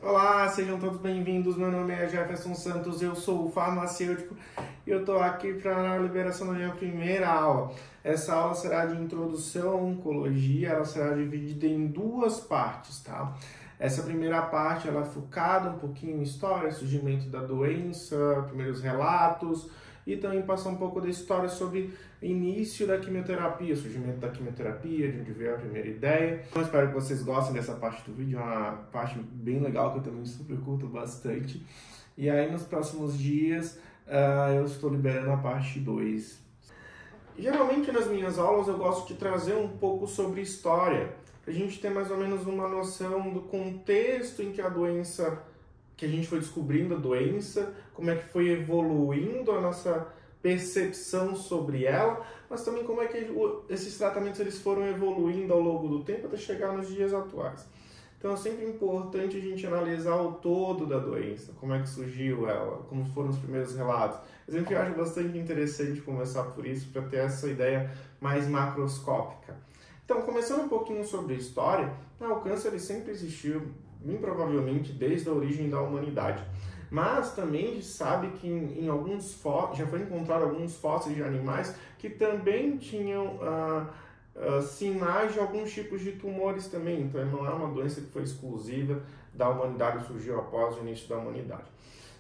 Olá, sejam todos bem-vindos. Meu nome é Jefferson Santos, eu sou o farmacêutico e eu estou aqui para a liberação da minha primeira aula. Essa aula será de introdução à oncologia, ela será dividida em duas partes, tá? Essa primeira parte ela é focada um pouquinho em história, surgimento da doença, primeiros relatos e também passar um pouco da história sobre o início da quimioterapia, surgimento da quimioterapia, de onde veio a primeira ideia. Então, espero que vocês gostem dessa parte do vídeo, é uma parte bem legal que eu também super curto bastante. E aí nos próximos dias eu estou liberando a parte 2. Geralmente nas minhas aulas eu gosto de trazer um pouco sobre história, para a gente ter mais ou menos uma noção do contexto em que a doença, que a gente foi descobrindo a doença, como é que foi evoluindo a nossa percepção sobre ela, mas também como é que esses tratamentos eles foram evoluindo ao longo do tempo até chegar nos dias atuais. Então é sempre importante a gente analisar o todo da doença, como é que surgiu ela, como foram os primeiros relatos. Eu sempre acho bastante interessante começar por isso, para ter essa ideia mais macroscópica. Então, começando um pouquinho sobre a história, o câncer ele sempre existiu, bem provavelmente desde a origem da humanidade. Mas também a gente sabe que em alguns já foi encontrado alguns fósseis de animais que também tinham sinais de alguns tipos de tumores também. Então não é uma doença que foi exclusiva da humanidade, surgiu após o início da humanidade.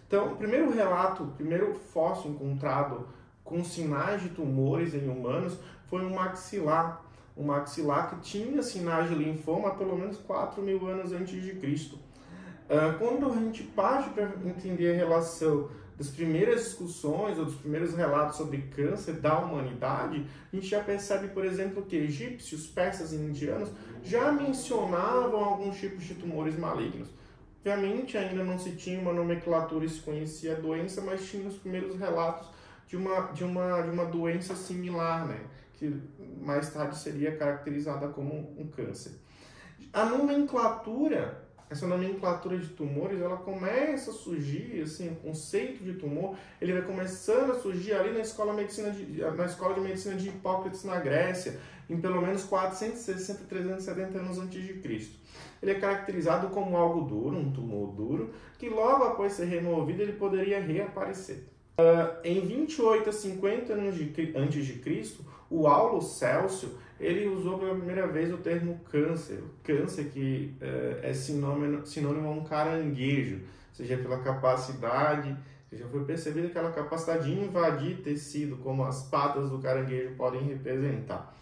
Então o primeiro relato, o primeiro fóssil encontrado com sinais de tumores em humanos foi um maxilar. Um maxilar que tinha sinais de linfoma há pelo menos 4.000 anos antes de Cristo. Quando a gente parte para entender a relação das primeiras discussões ou dos primeiros relatos sobre câncer da humanidade, a gente já percebe, por exemplo, que egípcios, persas e indianos já mencionavam alguns tipos de tumores malignos. Obviamente ainda não se tinha uma nomenclatura e se conhecia a doença, mas tinha os primeiros relatos de uma doença similar, né? Que mais tarde seria caracterizada como um câncer. Essa nomenclatura de tumores, ela começa a surgir, assim, o conceito de tumor, ele vai começando a surgir ali na escola de medicina de Hipócrates na Grécia, em pelo menos 460 a 370 anos antes de Cristo. Ele é caracterizado como algo duro, um tumor duro, que logo após ser removido ele poderia reaparecer. Em 28 a 50 anos antes de Cristo, o Aulo Célcio ele usou pela primeira vez o termo câncer. Câncer que é sinônimo a um caranguejo, seja pela capacidade, já foi percebida aquela capacidade de invadir tecido, como as patas do caranguejo podem representar.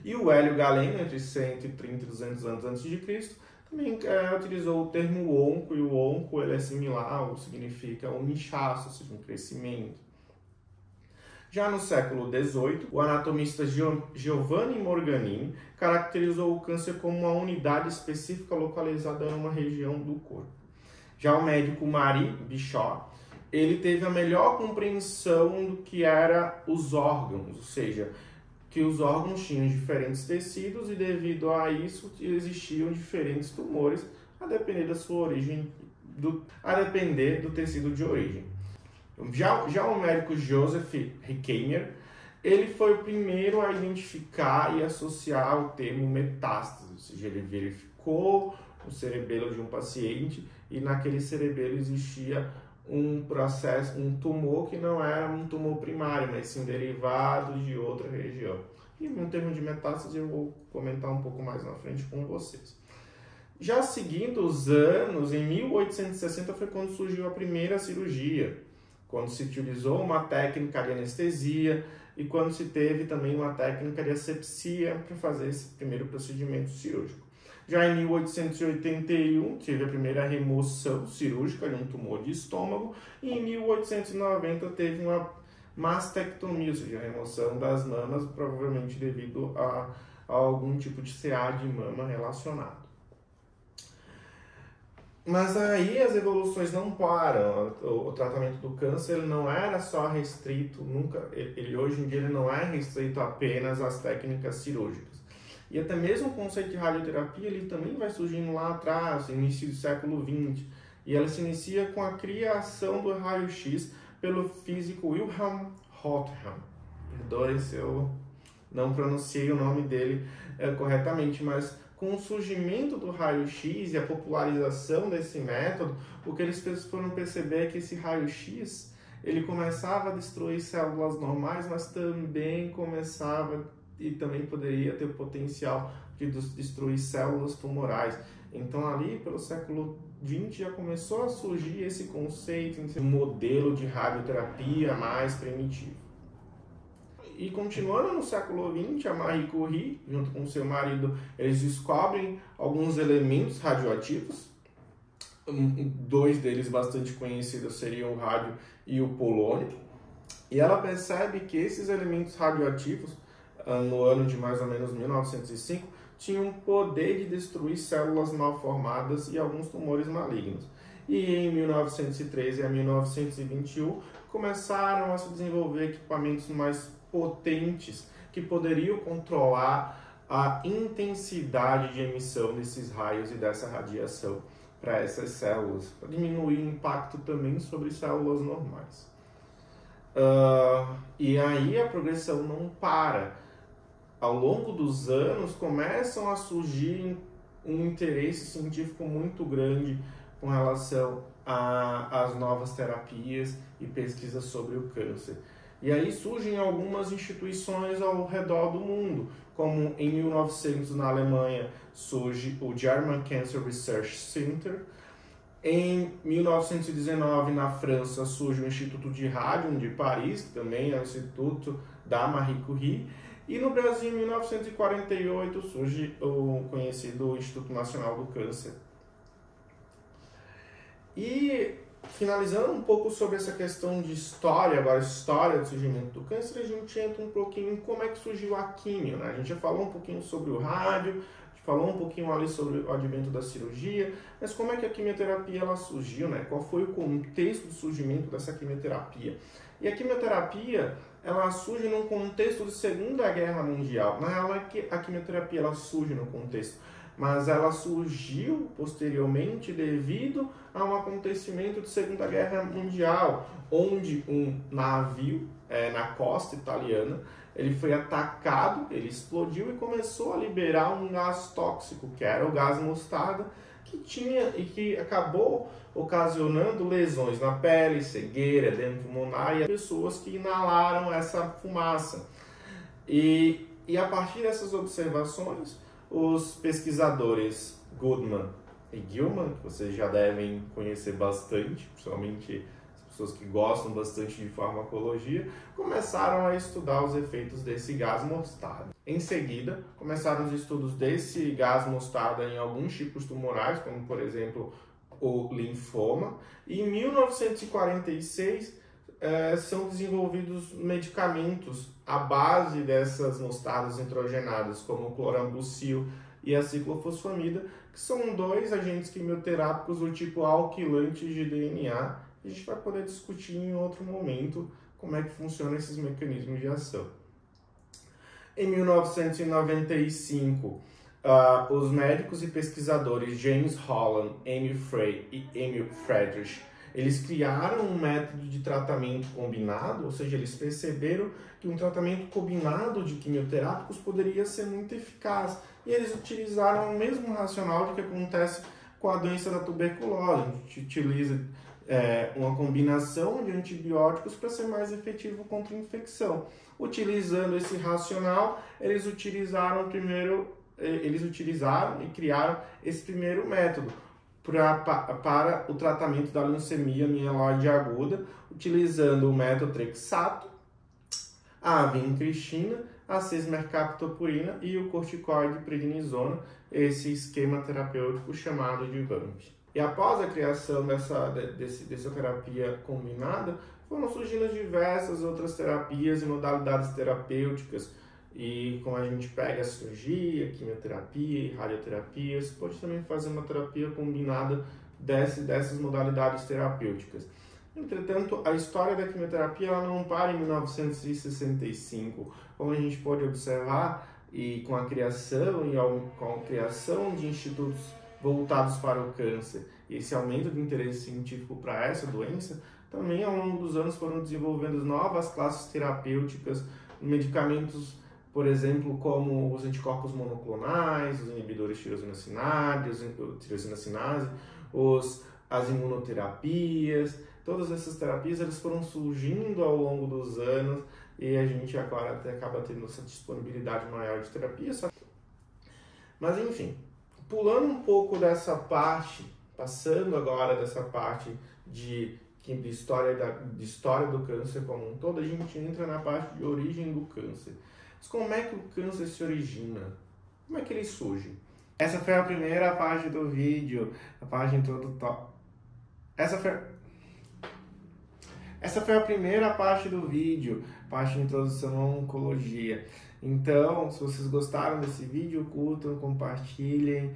E o Hélio Galeno, entre 130 e 200 anos antes de Cristo, também utilizou o termo onco, e o onco ele é similar, ou significa um inchaço, ou seja, um crescimento. Já no século XVIII, o anatomista Giovanni Morgagni caracterizou o câncer como uma unidade específica localizada em uma região do corpo. Já o médico Marie Bichat, ele teve a melhor compreensão do que eram os órgãos, ou seja, que os órgãos tinham diferentes tecidos e devido a isso existiam diferentes tumores, a depender da sua origem, a depender do tecido de origem. Já o médico Joseph Rickmer, ele foi o primeiro a identificar e associar o termo metástase, ou seja, ele verificou o cerebelo de um paciente e naquele cerebelo existia um tumor que não era um tumor primário, mas sim derivado de outra região. E no termo de metástase eu vou comentar um pouco mais na frente com vocês. Já seguindo os anos, em 1860 foi quando surgiu a primeira cirurgia, quando se utilizou uma técnica de anestesia e quando se teve também uma técnica de asepsia para fazer esse primeiro procedimento cirúrgico. Já em 1881, teve a primeira remoção cirúrgica de um tumor de estômago e em 1890 teve uma mastectomia, ou seja, a remoção das mamas, provavelmente devido a algum tipo de CA de mama relacionado. Mas aí as evoluções não param. O tratamento do câncer ele não era só restrito, hoje em dia ele não é restrito apenas às técnicas cirúrgicas. E até mesmo o conceito de radioterapia ele também vai surgindo lá atrás, no início do século XX. E ela se inicia com a criação do raio-x pelo físico Wilhelm Röntgen. Perdoe se eu não pronunciei o nome dele corretamente, mas com o surgimento do raio-x e a popularização desse método, o que eles foram perceber é que esse raio-x ele começava a destruir células normais, mas também também poderia ter o potencial de destruir células tumorais. Então ali, pelo século XX, já começou a surgir esse conceito, esse modelo de radioterapia mais primitivo. E continuando no século XX, a Marie Curie, junto com seu marido, eles descobrem alguns elementos radioativos. Dois deles bastante conhecidos seriam o rádio e o polônio. E ela percebe que esses elementos radioativos, no ano de mais ou menos 1905, tinham poder de destruir células mal formadas e alguns tumores malignos. E em 1913 a 1921 começaram a se desenvolver equipamentos mais potentes que poderiam controlar a intensidade de emissão desses raios e dessa radiação para essas células, para diminuir o impacto também sobre células normais. E aí a progressão não para. Ao longo dos anos começam a surgir um interesse científico muito grande com relação às novas terapias e pesquisas sobre o câncer. E aí surgem algumas instituições ao redor do mundo, como em 1900 na Alemanha surge o German Cancer Research Center. Em 1919 na França surge o Instituto de Rádio de Paris, que também é o instituto da Marie Curie. E no Brasil, em 1948, surge o conhecido Instituto Nacional do Câncer. E, finalizando um pouco sobre essa questão de história, agora história do surgimento do câncer, a gente entra um pouquinho em como é que surgiu a químio, né? A gente já falou um pouquinho sobre o rádio, a gente falou um pouquinho ali sobre o advento da cirurgia, mas como é que a quimioterapia ela surgiu, né? Qual foi o contexto do surgimento dessa quimioterapia? E a quimioterapia, ela surge num contexto de Segunda Guerra Mundial. Na real, a quimioterapia ela surge no contexto, mas ela surgiu posteriormente devido a um acontecimento de Segunda Guerra Mundial, onde um navio na costa italiana, ele foi atacado, ele explodiu e começou a liberar um gás tóxico, que era o gás mostarda, que acabou ocasionando lesões na pele, cegueira, edema pulmonar e pessoas que inalaram essa fumaça. E a partir dessas observações, os pesquisadores Goodman e Gilman, que vocês já devem conhecer bastante, principalmente as pessoas que gostam bastante de farmacologia, começaram a estudar os efeitos desse gás mostarda. Em seguida, começaram os estudos desse gás mostarda em alguns tipos tumorais, como por exemplo o linfoma, e em 1946 são desenvolvidos medicamentos à base dessas mostardas nitrogenadas, como o clorambucil e a ciclofosfamida, que são dois agentes quimioterápicos do tipo alquilantes de DNA. A gente vai poder discutir em outro momento como é que funcionam esses mecanismos de ação. Em 1995, os médicos e pesquisadores James Holland, Amy Frey e Emil Friedrich, eles criaram um método de tratamento combinado, ou seja, eles perceberam que um tratamento combinado de quimioterápicos poderia ser muito eficaz. E eles utilizaram o mesmo racional de que acontece com a doença da tuberculose. A gente utiliza uma combinação de antibióticos para ser mais efetivo contra a infecção. Utilizando esse racional, eles utilizaram e criaram esse primeiro método para o tratamento da leucemia mieloide aguda, utilizando o metotrexato, a vincristina, a cismercaptopurina e o corticoide prednisona, esse esquema terapêutico chamado de VAMP. E após a criação dessa terapia combinada, foram surgindo diversas outras terapias e modalidades terapêuticas. E como a gente pega a cirurgia, quimioterapia e radioterapia, você pode também fazer uma terapia combinada dessas modalidades terapêuticas. Entretanto, a história da quimioterapia ela não para em 1965. Como a gente pode observar, e com a criação de institutos voltados para o câncer e esse aumento de interesse científico para essa doença, também ao longo dos anos foram desenvolvendo novas classes terapêuticas, medicamentos por exemplo, como os anticorpos monoclonais, os inibidores de tirosina sinase, as imunoterapias. Todas essas terapias elas foram surgindo ao longo dos anos e a gente agora até acaba tendo essa disponibilidade maior de terapia. Mas enfim, pulando um pouco dessa parte, passando agora dessa parte de história do câncer como um todo, a gente entra na parte de origem do câncer. Mas como é que o câncer se origina? Como é que ele surge? Essa foi a primeira parte do vídeo, a parte introdutória. Essa foi a primeira parte do vídeo, parte de introdução à oncologia. Então, se vocês gostaram desse vídeo, curtam, compartilhem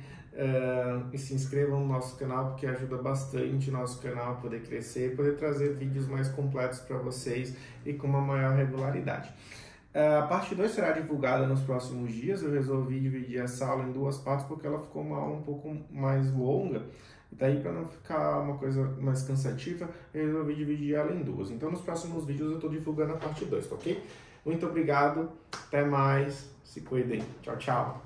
e se inscrevam no nosso canal, porque ajuda bastante o nosso canal a poder crescer, poder trazer vídeos mais completos para vocês e com uma maior regularidade. A parte 2 será divulgada nos próximos dias. Eu resolvi dividir essa aula em 2 partes porque ela ficou uma aula um pouco mais longa. Daí, para não ficar uma coisa mais cansativa, eu resolvi dividir ela em 2. Então, nos próximos vídeos eu estou divulgando a parte 2, tá ok? Muito obrigado, até mais, se cuidem. Tchau, tchau.